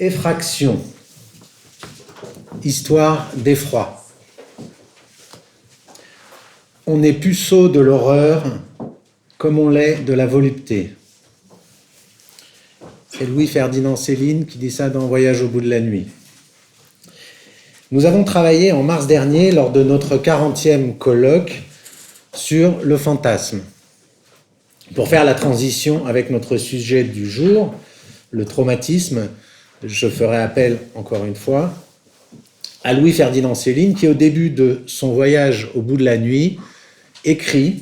Effraction, histoire d'effroi. On est puceau de l'horreur comme on l'est de la volupté. C'est Louis-Ferdinand Céline qui dit ça dans Voyage au bout de la nuit. Nous avons travaillé en mars dernier lors de notre 40e colloque sur le fantasme. Pour faire la transition avec notre sujet du jour, le traumatisme, je ferai appel, encore une fois, à Louis-Ferdinand Céline, qui, au début de son voyage au bout de la nuit, écrit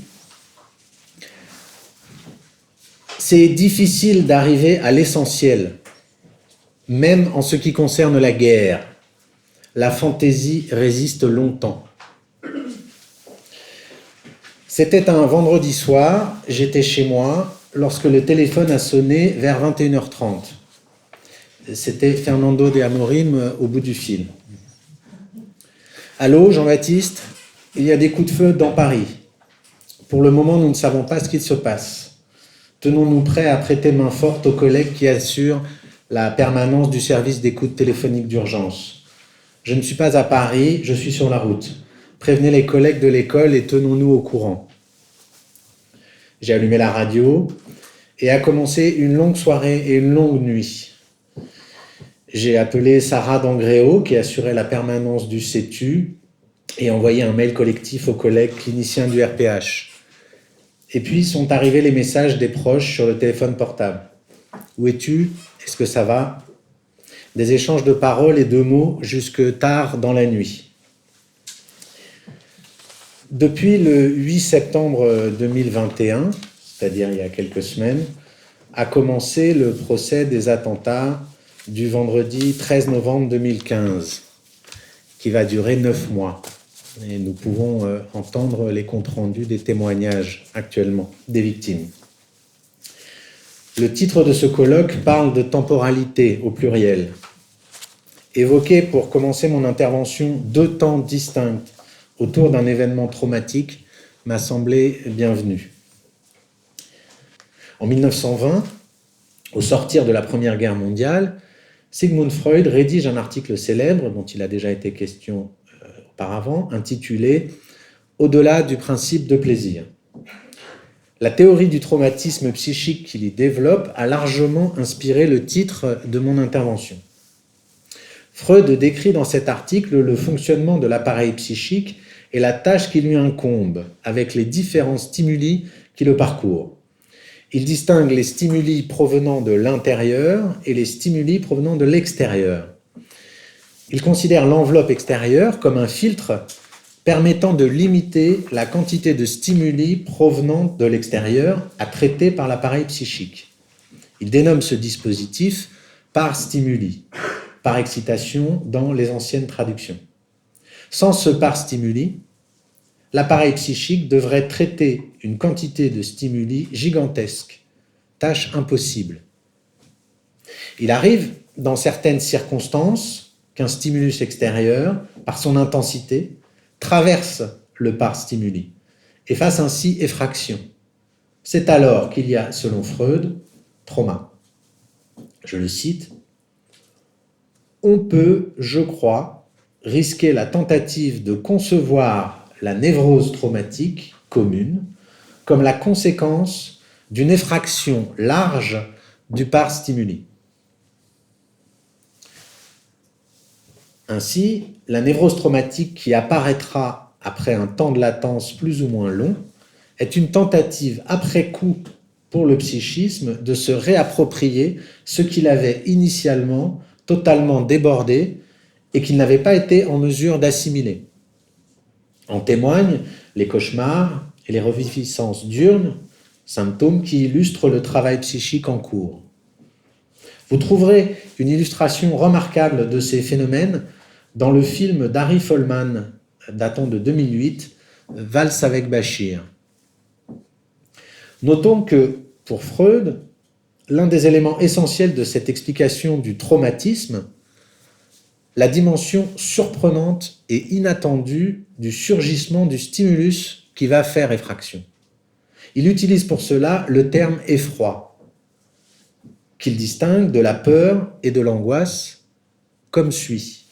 « C'est difficile d'arriver à l'essentiel, même en ce qui concerne la guerre. La fantaisie résiste longtemps. » C'était un vendredi soir, j'étais chez moi, lorsque le téléphone a sonné vers 21h30. C'était Fernando de Amorim au bout du fil. « Allô, Jean-Baptiste, il y a des coups de feu dans Paris. Pour le moment, nous ne savons pas ce qu'il se passe. Tenons-nous prêts à prêter main forte aux collègues qui assurent la permanence du service d'écoute téléphonique d'urgence. Je ne suis pas à Paris, je suis sur la route. Prévenez les collègues de l'école et tenons-nous au courant. » J'ai allumé la radio et a commencé une longue soirée et une longue nuit. J'ai appelé Sarah D'Angréo, qui assurait la permanence du CETU, et envoyé un mail collectif aux collègues cliniciens du RPH. Et puis sont arrivés les messages des proches sur le téléphone portable. « Où es-tu ? Est-ce que ça va ?» Des échanges de paroles et de mots jusque tard dans la nuit. Depuis le 8 septembre 2021, c'est-à-dire il y a quelques semaines, a commencé le procès des attentats du vendredi 13 novembre 2015, qui va durer 9 mois. Et nous pouvons entendre les comptes rendus des témoignages actuellement des victimes. Le titre de ce colloque parle de temporalité au pluriel. Évoquer pour commencer mon intervention 2 temps distincts autour d'un événement traumatique m'a semblé bienvenu. En 1920, au sortir de la Première Guerre mondiale, Sigmund Freud rédige un article célèbre, dont il a déjà été question auparavant, intitulé « Au-delà du principe de plaisir ». La théorie du traumatisme psychique qu'il y développe a largement inspiré le titre de mon intervention. Freud décrit dans cet article le fonctionnement de l'appareil psychique et la tâche qui lui incombe, avec les différents stimuli qui le parcourent. Il distingue les stimuli provenant de l'intérieur et les stimuli provenant de l'extérieur. Il considère l'enveloppe extérieure comme un filtre permettant de limiter la quantité de stimuli provenant de l'extérieur à traiter par l'appareil psychique. Il dénomme ce dispositif par stimuli, par excitation dans les anciennes traductions. Sans ce par stimuli, l'appareil psychique devrait traiter une quantité de stimuli gigantesque, tâche impossible. Il arrive, dans certaines circonstances, qu'un stimulus extérieur, par son intensité, traverse le par stimuli et fasse ainsi effraction. C'est alors qu'il y a, selon Freud, trauma. Je le cite, « On peut, je crois, risquer la tentative de concevoir la névrose traumatique commune comme la conséquence d'une effraction large du par stimuli. Ainsi, la névrose traumatique qui apparaîtra après un temps de latence plus ou moins long est une tentative après coup pour le psychisme de se réapproprier ce qu'il avait initialement totalement débordé et qu'il n'avait pas été en mesure d'assimiler. En témoignent les cauchemars et les reviviscences diurnes, symptômes qui illustrent le travail psychique en cours. Vous trouverez une illustration remarquable de ces phénomènes dans le film d'Harry Folman, datant de 2008, Valse avec Bachir. Notons que, pour Freud, l'un des éléments essentiels de cette explication du traumatisme, la dimension surprenante et inattendue du surgissement du stimulus qui va faire effraction. Il utilise pour cela le terme effroi. qu'il distingue de la peur et de l'angoisse comme suit.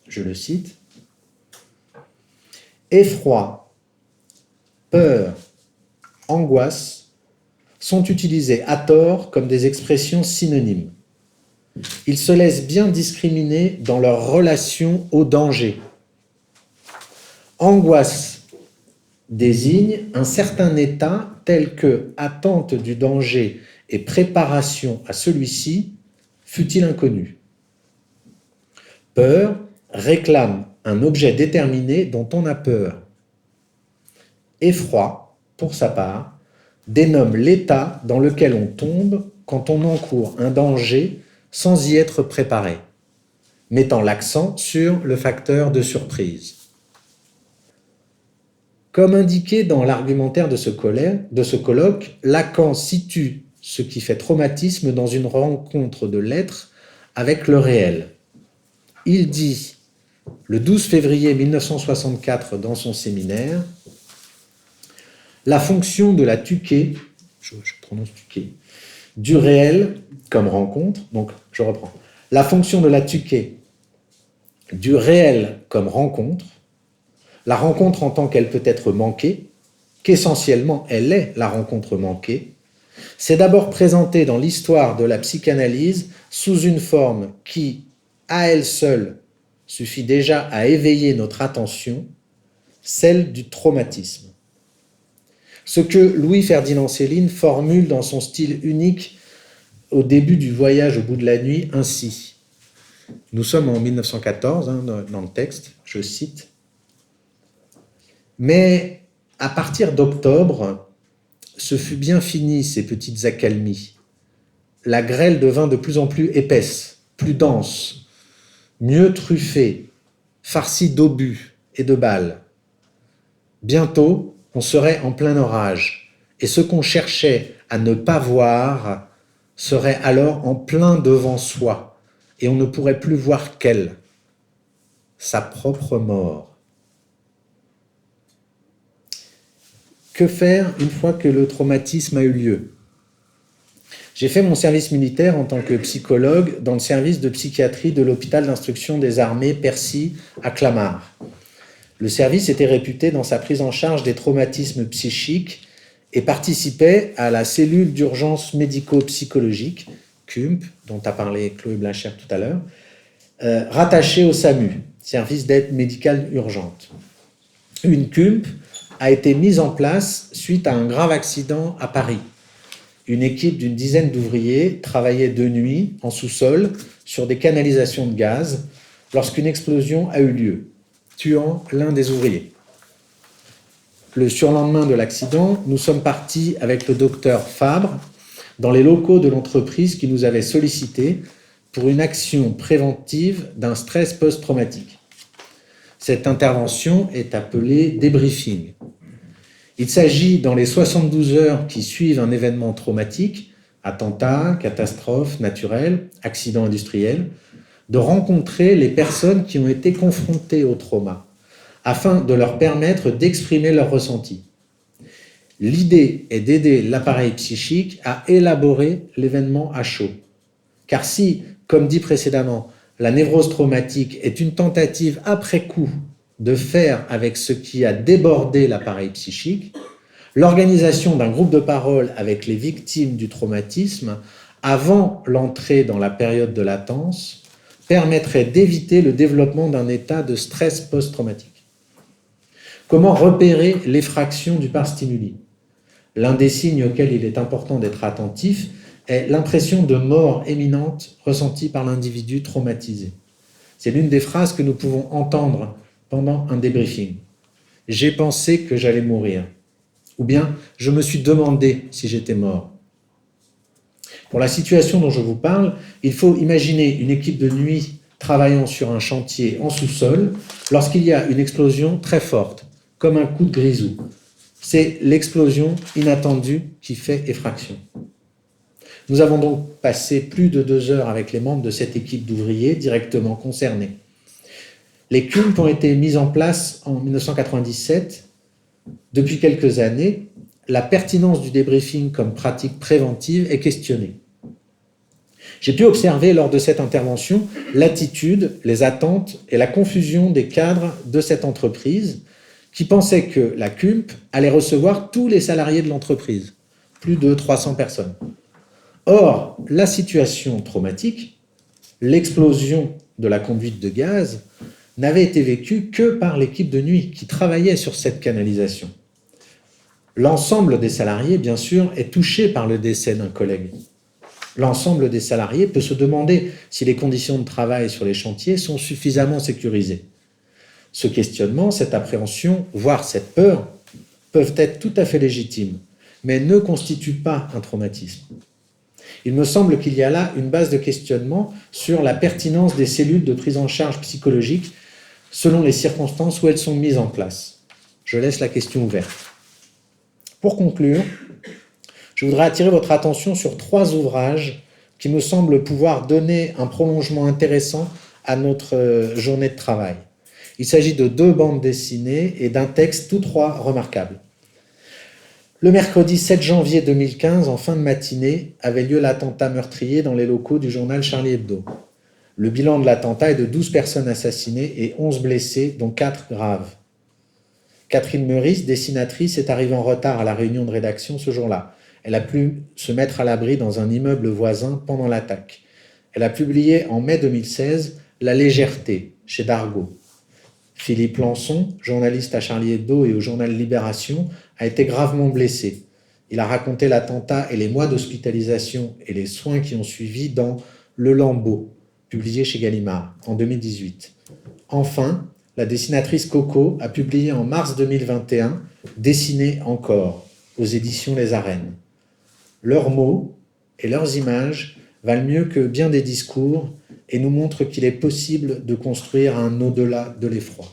Je le cite. Effroi, peur, angoisse sont utilisés à tort comme des expressions synonymes. Ils se laissent bien discriminer dans leur relation au danger. Angoisse désigne un certain état tel que attente du danger et préparation à celui-ci, fût-il inconnu. Peur réclame un objet déterminé dont on a peur. Effroi, pour sa part, dénomme l'état dans lequel on tombe quand on encourt un danger sans y être préparé, mettant l'accent sur le facteur de surprise. Comme indiqué dans l'argumentaire de ce colloque, Lacan situe ce qui fait traumatisme dans une rencontre de l'être avec le réel. Il dit, le 12 février 1964 dans son séminaire, la fonction de la tuquée, je prononce tuquée, du réel comme rencontre, donc je reprends, la fonction de la tuquée du réel comme rencontre, la rencontre en tant qu'elle peut être manquée, qu'essentiellement elle est la rencontre manquée, c'est d'abord présentée dans l'histoire de la psychanalyse sous une forme qui, à elle seule, suffit déjà à éveiller notre attention, celle du traumatisme. Ce que Louis-Ferdinand Céline formule dans son style unique au début du Voyage au bout de la nuit ainsi. Nous sommes en 1914, dans le texte, je cite. Mais à partir d'octobre, ce fut bien fini ces petites accalmies. La grêle devint de plus en plus épaisse, plus dense, mieux truffée, farcie d'obus et de balles. Bientôt, on serait en plein orage, et ce qu'on cherchait à ne pas voir serait alors en plein devant soi, et on ne pourrait plus voir qu'elle, sa propre mort. Que faire une fois que le traumatisme a eu lieu ? J'ai fait mon service militaire en tant que psychologue dans le service de psychiatrie de l'hôpital d'instruction des armées Percy à Clamart. Le service était réputé dans sa prise en charge des traumatismes psychiques et participait à la cellule d'urgence médico-psychologique, CUMP, dont a parlé Chloé Blacher tout à l'heure, rattachée au SAMU, service d'aide médicale urgente. Une CUMP a été mise en place suite à un grave accident à Paris. Une équipe d'une dizaine d'ouvriers travaillait de nuit en sous-sol sur des canalisations de gaz lorsqu'une explosion a eu lieu, tuant l'un des ouvriers. Le surlendemain de l'accident, nous sommes partis avec le docteur Fabre dans les locaux de l'entreprise qui nous avait sollicité pour une action préventive d'un stress post-traumatique. Cette intervention est appelée débriefing. Il s'agit, dans les 72 heures qui suivent un événement traumatique, attentat, catastrophe naturelle, accident industriel, de rencontrer les personnes qui ont été confrontées au trauma, afin de leur permettre d'exprimer leurs ressentis. L'idée est d'aider l'appareil psychique à élaborer l'événement à chaud. Car si, comme dit précédemment, la névrose traumatique est une tentative après coup de faire avec ce qui a débordé l'appareil psychique, l'organisation d'un groupe de parole avec les victimes du traumatisme avant l'entrée dans la période de latence permettrait d'éviter le développement d'un état de stress post-traumatique. Comment repérer l'effraction du parstimuli ? L'un des signes auxquels il est important d'être attentif est l'impression de mort imminente ressentie par l'individu traumatisé. C'est l'une des phrases que nous pouvons entendre pendant un débriefing. « J'ai pensé que j'allais mourir » ou bien « Je me suis demandé si j'étais mort ». Pour la situation dont je vous parle, il faut imaginer une équipe de nuit travaillant sur un chantier en sous-sol lorsqu'il y a une explosion très forte, comme un coup de grisou. C'est l'explosion inattendue qui fait effraction. Nous avons donc passé plus de 2 heures avec les membres de cette équipe d'ouvriers directement concernés. Les CUMP ont été mises en place en 1997. Depuis quelques années, la pertinence du débriefing comme pratique préventive est questionnée. J'ai pu observer lors de cette intervention l'attitude, les attentes et la confusion des cadres de cette entreprise qui pensaient que la CUMP allait recevoir tous les salariés de l'entreprise, plus de 300 personnes. Or, la situation traumatique, l'explosion de la conduite de gaz, n'avait été vécue que par l'équipe de nuit qui travaillait sur cette canalisation. L'ensemble des salariés, bien sûr, est touché par le décès d'un collègue. L'ensemble des salariés peut se demander si les conditions de travail sur les chantiers sont suffisamment sécurisées. Ce questionnement, cette appréhension, voire cette peur, peuvent être tout à fait légitimes, mais ne constituent pas un traumatisme. Il me semble qu'il y a là une base de questionnement sur la pertinence des cellules de prise en charge psychologique selon les circonstances où elles sont mises en place. Je laisse la question ouverte. Pour conclure, je voudrais attirer votre attention sur 3 ouvrages qui me semblent pouvoir donner un prolongement intéressant à notre journée de travail. Il s'agit de 2 bandes dessinées et d'un texte, tous 3 remarquables. Le mercredi 7 janvier 2015, en fin de matinée, avait lieu l'attentat meurtrier dans les locaux du journal Charlie Hebdo. Le bilan de l'attentat est de 12 personnes assassinées et 11 blessés, dont 4 graves. Catherine Meurice, dessinatrice, est arrivée en retard à la réunion de rédaction ce jour-là. Elle a pu se mettre à l'abri dans un immeuble voisin pendant l'attaque. Elle a publié en mai 2016 « La légèreté » chez Dargaud. Philippe Lançon, journaliste à Charlie Hebdo et au journal Libération, a été gravement blessé. Il a raconté l'attentat et les mois d'hospitalisation et les soins qui ont suivi dans Le Lambeau, publié chez Gallimard en 2018. Enfin, la dessinatrice Coco a publié en mars 2021 « Dessiner encore » aux éditions Les Arènes. Leurs mots et leurs images valent mieux que bien des discours et nous montrent qu'il est possible de construire un au-delà de l'effroi.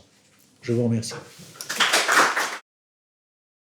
Je vous remercie.